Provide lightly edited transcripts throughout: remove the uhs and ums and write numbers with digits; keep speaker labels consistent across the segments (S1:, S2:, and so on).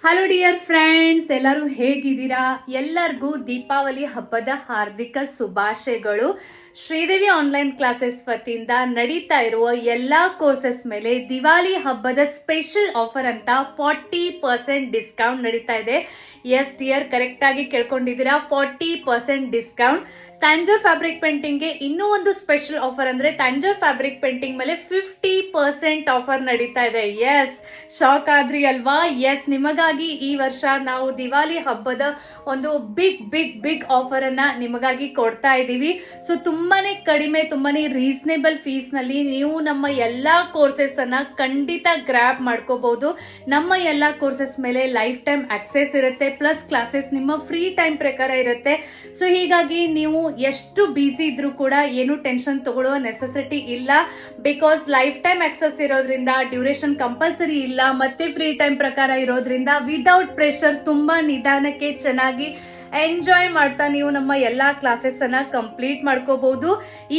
S1: Hello dear friends, ಎಲ್ಲರೂ ಹೇಗಿದ್ದೀರಾ? ಎಲ್ಲರಿಗೂ ದೀಪಾವಳಿ ಹಬ್ಬದ ಹಾರ್ದಿಕ ಶುಭಾಶಯಗಳು. ಶ್ರೀದೇವಿ ಆನ್ಲೈನ್ ಕ್ಲಾಸಸ್ ವತಿಯಿಂದ ನಡೀತಾ ಇರುವ ಎಲ್ಲಾ ಕೋರ್ಸಸ್ ಮೇಲೆ ದಿವಾಲಿ ಹಬ್ಬದ ಸ್ಪೆಷಲ್ ಆಫರ್ ಅಂತ 40% ಡಿಸ್ಕೌಂಟ್ ನಡೀತಾ ಇದೆ. ಎಸ್ ಡಿಯರ್, ಕರೆಕ್ಟ್ ಆಗಿ ಕೇಳ್ಕೊಂಡಿದ್ದೀರಾ, 40% ಡಿಸ್ಕೌಂಟ್. ತಂಜೋರ್ ಫ್ಯಾಬ್ರಿಕ್ ಪೇಂಟಿಂಗ್ ಗೆ ಇನ್ನೂ ಒಂದು ಸ್ಪೆಷಲ್ ಆಫರ್ ಅಂದ್ರೆ ತಂಜೋರ್ ಫ್ಯಾಬ್ರಿಕ್ ಪೇಂಟಿಂಗ್ ಮೇಲೆ 50% ಆಫರ್ ನಡೀತಾ ಇದೆ. ಎಸ್, ಶಾಕ್ ಆದ್ರಿ ಅಲ್ವಾ? ಎಸ್, ನಿಮಗಾಗಿ ಈ ವರ್ಷ ನಾವು ದಿವಾಲಿ ಹಬ್ಬದ ಒಂದು ಬಿಗ್ ಬಿಗ್ ಬಿಗ್ ಆಫರ್ ಅನ್ನ ನಿಮಗಾಗಿ ಕೊಡ್ತಾ ಇದ್ದೀವಿ. ಸೊ ತುಂಬಾನೇ ಕಡಿಮೆ, ತುಂಬಾನೇ ರೀಸನೇಬಲ್ ಫೀಸ್ ನಲ್ಲಿ ನೀವು ನಮ್ಮ ಎಲ್ಲಾ ಕೋರ್ಸಸ್ ಅನ್ನ ಖಂಡಿತ ಗ್ರ್ಯಾಬ್ ಮಾಡ್ಕೋಬಹುದು. ನಮ್ಮ ಎಲ್ಲಾ ಕೋರ್ಸಸ್ ಮೇಲೆ ಲೈಫ್ ಟೈಮ್ ಆಕ್ಸೆಸ್ ಇರುತ್ತೆ, ಪ್ಲಸ್ ಕ್ಲಾಸಸ್ ನಿಮ್ಮ ಫ್ರೀ ಟೈಮ್ ಪ್ರಕಾರ ಇರುತ್ತೆ. ಸೊ ಹೀಗಾಗಿ ನೀವು ಎಷ್ಟು ಬಿಸಿ ಇದ್ರೂ ಕೂಡ ಏನು ಟೆನ್ಷನ್ ತಗೊಳ್ಳೋ ನೆಸೆಸಿಟಿ ಇಲ್ಲ. ಬಿಕಾಸ್ ಲೈಫ್ ಟೈಮ್ ಆಕ್ಸೆಸ್ ಇರೋದ್ರಿಂದ, ಡ್ಯೂರೇಷನ್ ಕಂಪಲ್ಸರಿ ಇಲ್ಲ, ಮತ್ತೆ ಫ್ರೀ ಟೈಮ್ ಪ್ರಕಾರ ಇರೋದ್ರಿಂದ ವಿದೌಟ್ ಪ್ರೆಷರ್ ತುಂಬಾ ನಿಧಾನಕ್ಕೆ ಚೆನ್ನಾಗಿ ಎಂಜಾಯ್ ಮಾಡ್ತಾ ನೀವು ನಮ್ಮ ಎಲ್ಲಾ ಕ್ಲಾಸಸ್ ಅನ್ನ ಕಂಪ್ಲೀಟ್ ಮಾಡ್ಕೋಬಹುದು.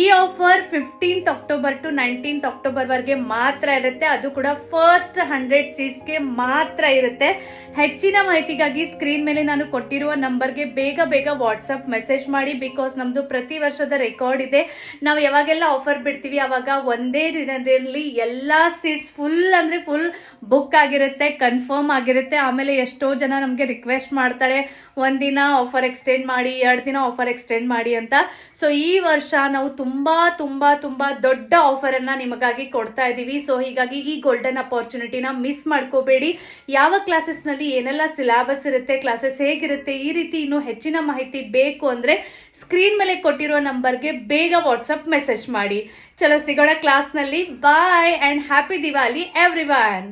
S1: ಈ offer 15th October to 19th October ವರೆಗೆ ಮಾತ್ರ ಇರುತ್ತೆ. ಅದು ಕೂಡ ಫಸ್ಟ್ 100 ಸೀಟ್ಸ್ಗೆ ಮಾತ್ರ ಇರುತ್ತೆ. ಹೆಚ್ಚಿನ ಮಾಹಿತಿಗಾಗಿ ಸ್ಕ್ರೀನ್ ಮೇಲೆ ನಾನು ಕೊಟ್ಟಿರುವ ನಂಬರ್ಗೆ ಬೇಗ ಬೇಗ ವಾಟ್ಸ್ಆಪ್ ಮೆಸೇಜ್ ಮಾಡಿ. ಬಿಕಾಸ್ ನಮ್ದು ಪ್ರತಿ ವರ್ಷದ ರೆಕಾರ್ಡ್ ಇದೆ. ನಾವು ಯಾವಾಗೆಲ್ಲ ಆಫರ್ ಬಿಡ್ತೀವಿ ಅವಾಗ ಒಂದೇ ದಿನದಲ್ಲಿ ಎಲ್ಲಾ ಸೀಟ್ಸ್ ಫುಲ್ ಬುಕ್ ಆಗಿರುತ್ತೆ, ಕನ್ಫರ್ಮ್ ಆಗಿರುತ್ತೆ. ಆಮೇಲೆ ಎಷ್ಟೋ ಜನ ನಮಗೆ ರಿಕ್ವೆಸ್ಟ್ ಮಾಡ್ತಾರೆ, ಒಂದಿನ ಆಫರ್ ಎಕ್ಸ್ಟೆಂಡ್ ಮಾಡಿ, 2 ದಿನ ಆಫರ್ ಎಕ್ಸ್ಟೆಂಡ್ ಮಾಡಿ ಅಂತ. ಸೊ ಈ ವರ್ಷ ನಾವು ತುಂಬಾ ದೊಡ್ಡ ಆಫರ್ ಅನ್ನ ನಿಮಗಾಗಿ ಕೊಡ್ತಾ ಇದೀವಿ. ಸೊ ಹೀಗಾಗಿ ಈ ಗೋಲ್ಡನ್ ಅಪಾರ್ಚುನಿಟಿನ ಮಿಸ್ ಮಾಡ್ಕೋಬೇಡಿ. ಯಾವ ಕ್ಲಾಸಸ್ ನಲ್ಲಿ ಏನೆಲ್ಲ ಸಿಲೆಬಸ್ ಇರುತ್ತೆ, ಕ್ಲಾಸಸ್ ಹೇಗಿರುತ್ತೆ, ಈ ರೀತಿ ಇನ್ನೂ ಹೆಚ್ಚಿನ ಮಾಹಿತಿ ಬೇಕು ಅಂದ್ರೆ ಸ್ಕ್ರೀನ್ ಮೇಲೆ ಕೊಟ್ಟಿರುವ ನಂಬರ್ಗೆ ಬೇಗ ವಾಟ್ಸ್ಆಪ್ ಮೆಸೇಜ್ ಮಾಡಿ. ಚಲೋ, ಸಿಗೋಣ ಕ್ಲಾಸ್ ನಲ್ಲಿ. ಬಾಯ್ ಅಂಡ್ ಹ್ಯಾಪಿ ದಿವಾಲಿ ಎವ್ರಿವನ್.